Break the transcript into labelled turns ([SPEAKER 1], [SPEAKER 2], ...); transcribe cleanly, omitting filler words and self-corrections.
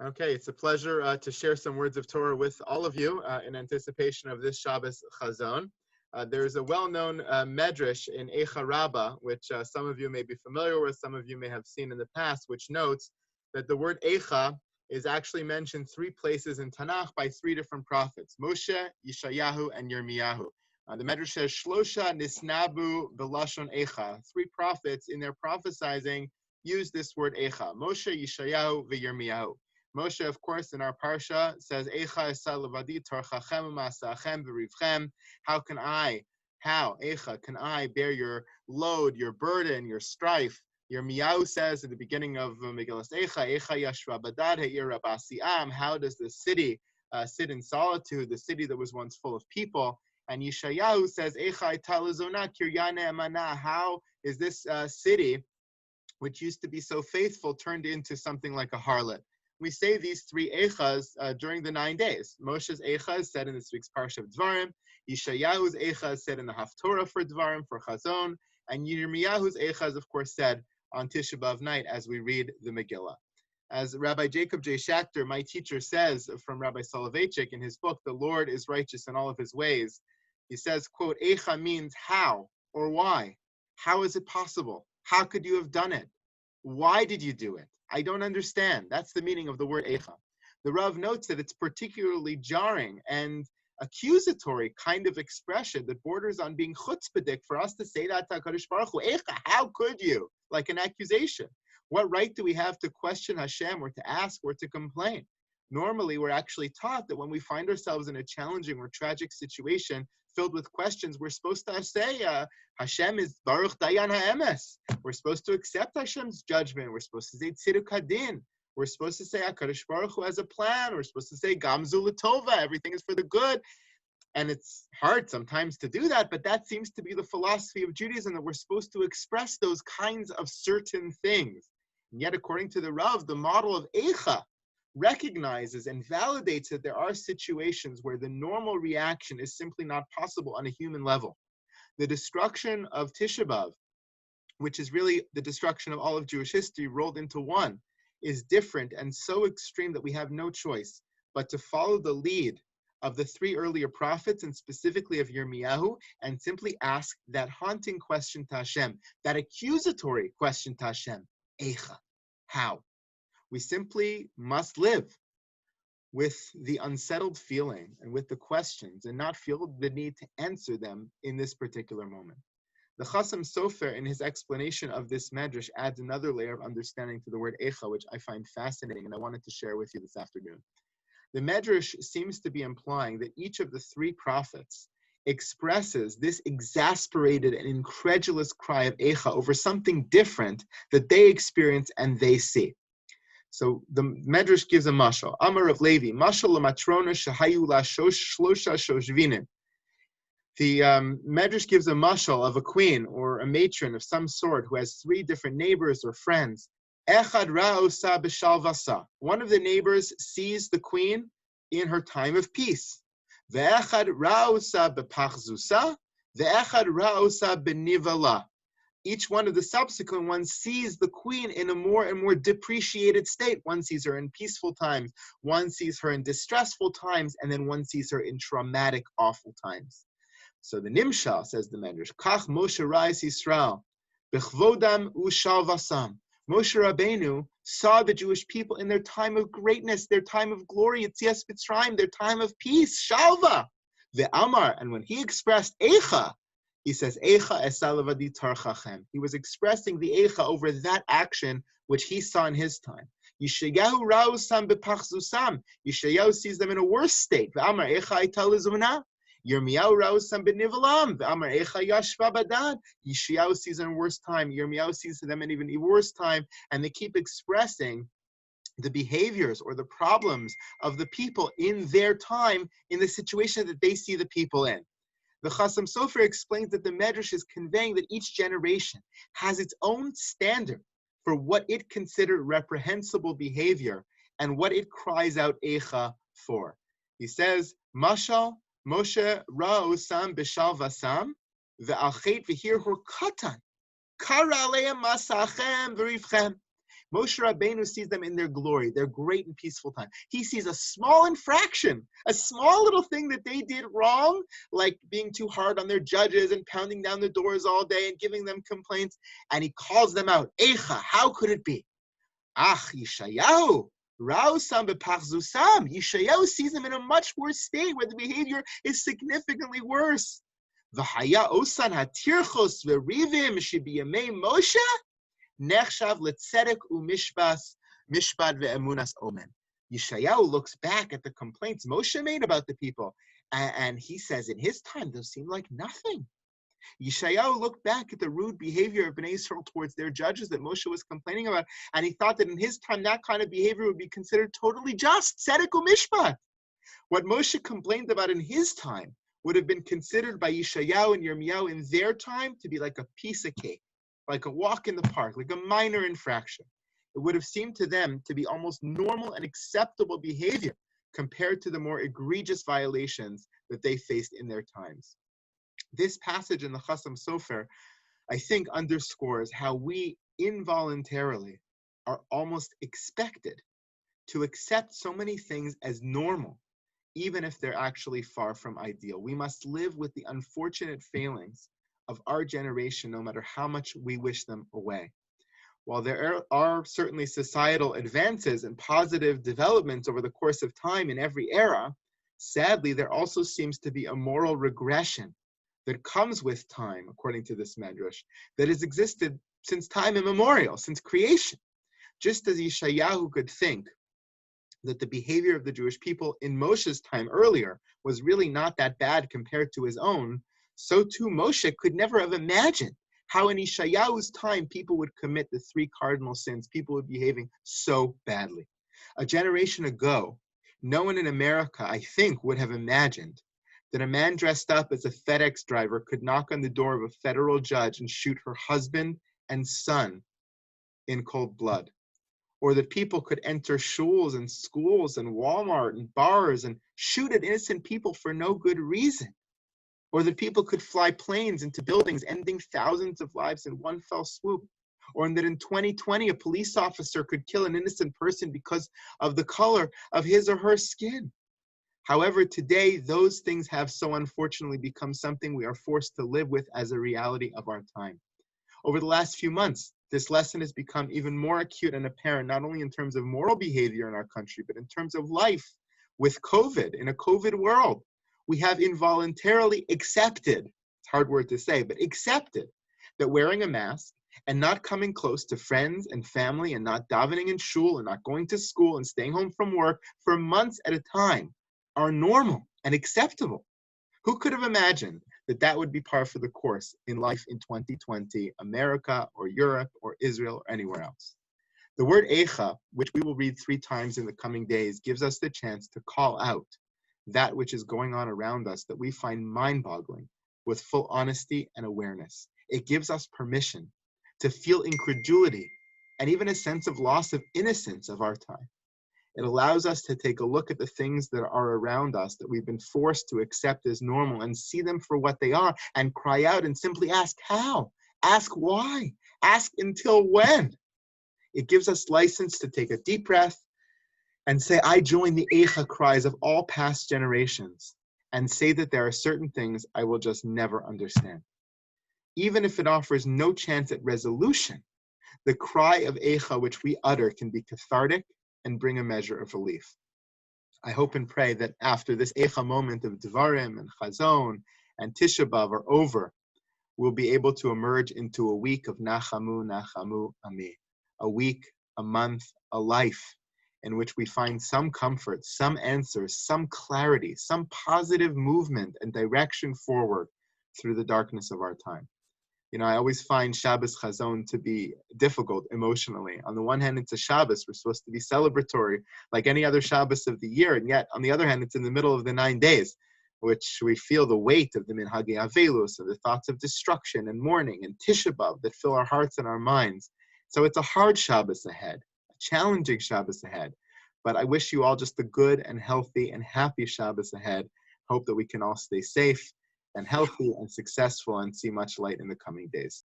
[SPEAKER 1] Okay, it's a pleasure to share some words of Torah with all of you in anticipation of this Shabbos Chazon. There's a well-known medrash in Eicha Rabbah, which some of you may be familiar with, some of you may have seen in the past, which notes that the word Eicha is actually mentioned 3 places in Tanakh by 3 different prophets, Moshe, Yeshayahu, and Yirmiyahu. The medrash says, Shlosha nisnabu b'lashon Eicha. 3 prophets in their prophesying use this word Eicha, Moshe, Yeshayahu, v'Yirmiyahu. Moshe, of course, in our Parsha says, Eicha esa levadi tarchachem u'masachem v'rivchem. How, Eicha, can I bear your load, your burden, your strife? Yirmiyahu says at the beginning of Megillas Eicha, Eicha yashva badad he'ir rabasiam. How does the city sit in solitude, the city that was once full of people? And Yeshayahu says, Eicha italazona kiryane emana. How is this city, which used to be so faithful, turned into something like a harlot? We say these 3 Eichas during the 9 days. Moshe's Eicha is said in this week's Parshat of Devarim. Yeshayahu's Eicha is said in the Haftorah for Devarim, for Chazon. And Yirmiyahu's Eicha is, of course, said on Tisha B'Av night as we read the Megillah. As Rabbi Jacob J. Schachter, my teacher, says from Rabbi Soloveitchik in his book, The Lord is Righteous in All of His Ways, he says, quote, Eicha means how or why. How is it possible? How could you have done it? Why did you do it? I don't understand. That's the meaning of the word Eicha. The Rav notes that it's particularly jarring and accusatory kind of expression that borders on being chutzpahdik for us to say that to HaKadosh Baruch Hu. Eicha, how could you? Like an accusation. What right do we have to question Hashem or to ask or to complain? Normally, we're actually taught that when we find ourselves in a challenging or tragic situation filled with questions, we're supposed to say, Hashem is Baruch Dayan HaEmes. We're supposed to accept Hashem's judgment. We're supposed to say Tziduk Hadin. We're supposed to say HaKadosh Baruch Hu has a plan. We're supposed to say Gamzu L'Tova. Everything is for the good. And it's hard sometimes to do that, but that seems to be the philosophy of Judaism, that we're supposed to express those kinds of certain things. And yet, according to the Rav, the model of Eicha recognizes and validates that there are situations where the normal reaction is simply not possible on a human level. The destruction of Tisha B'Av, which is really the destruction of all of Jewish history rolled into one, is different and so extreme that we have no choice but to follow the lead of the 3 earlier prophets, and specifically of Yirmiyahu, and simply ask that haunting question to Hashem, that accusatory question to Hashem, Eicha, how? We simply must live with the unsettled feeling and with the questions and not feel the need to answer them in this particular moment. The Chasam Sofer, in his explanation of this medrash, adds another layer of understanding to the word Eicha, which I find fascinating and I wanted to share with you this afternoon. The medrash seems to be implying that each of the 3 prophets expresses this exasperated and incredulous cry of Eicha over something different that they experience and they see. So the Medrash gives a mashal. Amar of Levi, mashal lamatrona shahayu la shlosha shoshvinin. The Medrash gives a mashal of a queen or a matron of some sort who has 3 different neighbors or friends. Echad ra'osa b'shalvasa. One of the neighbors sees the queen in her time of peace. Ve'echad ra'osa b'pachzusa. Ve'echad ra'osa b'nivala. Each one of the subsequent ones sees the queen in a more and more depreciated state. One sees her in peaceful times, one sees her in distressful times, and then one sees her in traumatic, awful times. So the Nimshal, says the Medrash, Kach Moshe Ra'is Yisrael, B'chvodam u'shalvasam. Moshe Rabbeinu saw the Jewish people in their time of greatness, their time of glory, Yetzias Mitzrayim, their time of peace, Shalva. The Amar, and when he expressed Eicha, he says, Eicha esa levadi tarchachem. He was expressing the Eicha over that action which he saw in his time. Yeshayahu ra'usam b'pachzusam. Yeshayahu sees them in a worse state. V'amar Eicha ita lezumna. Yirmiyahu ra'usam b'nivalam. V'amar Eicha yashva badad. Yeshayahu sees them in a worse time. Yirmiyahu sees them in even a worse time. And they keep expressing the behaviors or the problems of the people in their time, in the situation that they see the people in. The Chasam Sofer explains that the Medrash is conveying that each generation has its own standard for what it considered reprehensible behavior and what it cries out Eicha for. He says, Mashal Moshe Ra'osam B'shal Vasam Ve'achet V'hir Hor Katan Kara Aleim Masachem V'rivchem. Moshe Rabbeinu sees them in their glory, their great and peaceful time. He sees a small infraction, a small little thing that they did wrong, like being too hard on their judges and pounding down the doors all day and giving them complaints, and he calls them out. Eicha, how could it be? Ach, Yeshayahu, Rausam bepachzusam. Yeshayahu sees them in a much worse state where the behavior is significantly worse. V'haya osan hatirchos v'rivim shebiyamei Moshe nechshav letzedek u'mishpat ve'emunas omen. Yeshayahu looks back at the complaints Moshe made about the people, and he says, in his time, those seemed like nothing. Yeshayahu looked back at the rude behavior of Bnei Israel towards their judges that Moshe was complaining about, and he thought that in his time, that kind of behavior would be considered totally just, tzedek u'mishpat. What Moshe complained about in his time would have been considered by Yeshayahu and Yirmiyahu in their time to be like a piece of cake, like a walk in the park, like a minor infraction. It would have seemed to them to be almost normal and acceptable behavior compared to the more egregious violations that they faced in their times. This passage in the Chasam Sofer, I think, underscores how we involuntarily are almost expected to accept so many things as normal, even if they're actually far from ideal. We must live with the unfortunate failings of our generation, no matter how much we wish them away. While there are certainly societal advances and positive developments over the course of time in every era, sadly, there also seems to be a moral regression that comes with time, according to this medrash, that has existed since time immemorial, since creation. Just as Yeshayahu could think that the behavior of the Jewish people in Moshe's time earlier was really not that bad compared to his own, so too Moshe could never have imagined how in Yeshayahu's time people would commit the 3 cardinal sins, people would be behaving so badly. A generation ago, no one in America, I think, would have imagined that a man dressed up as a FedEx driver could knock on the door of a federal judge and shoot her husband and son in cold blood. Or that people could enter shuls and schools and Walmart and bars and shoot at innocent people for no good reason. Or that people could fly planes into buildings, ending thousands of lives in one fell swoop. Or that in 2020, a police officer could kill an innocent person because of the color of his or her skin. However, today, those things have so unfortunately become something we are forced to live with as a reality of our time. Over the last few months, this lesson has become even more acute and apparent, not only in terms of moral behavior in our country, but in terms of life with COVID, in a COVID world. We have involuntarily accepted, it's a hard word to say, but accepted that wearing a mask and not coming close to friends and family and not davening in shul and not going to school and staying home from work for months at a time are normal and acceptable. Who could have imagined that that would be par for the course in life in 2020, America or Europe or Israel or anywhere else? The word Eicha, which we will read 3 times in the coming days, gives us the chance to call out that which is going on around us that we find mind-boggling with full honesty and awareness. It gives us permission to feel incredulity and even a sense of loss of innocence of our time. It allows us to take a look at the things that are around us that we've been forced to accept as normal and see them for what they are and cry out and simply ask how, ask why, ask until when. It gives us license to take a deep breath and say, I join the Eicha cries of all past generations and say that there are certain things I will just never understand. Even if it offers no chance at resolution, the cry of Eicha which we utter can be cathartic and bring a measure of relief. I hope and pray that after this Eicha moment of Devarim and Chazon and Tisha B'Av are over, we'll be able to emerge into a week of Nachamu, Nachamu, Ami, a week, a month, a life in which we find some comfort, some answers, some clarity, some positive movement and direction forward through the darkness of our time. You know, I always find Shabbos Chazon to be difficult emotionally. On the one hand, it's a Shabbos. We're supposed to be celebratory like any other Shabbos of the year. And yet, on the other hand, it's in the middle of the 9 days, which we feel the weight of the Minhagei Avelus, of the thoughts of destruction and mourning and Tisha B'Av that fill our hearts and our minds. So it's a hard Shabbos ahead, a challenging Shabbos ahead. But I wish you all just a good and healthy and happy Shabbos ahead. Hope that we can all stay safe and healthy and successful and see much light in the coming days.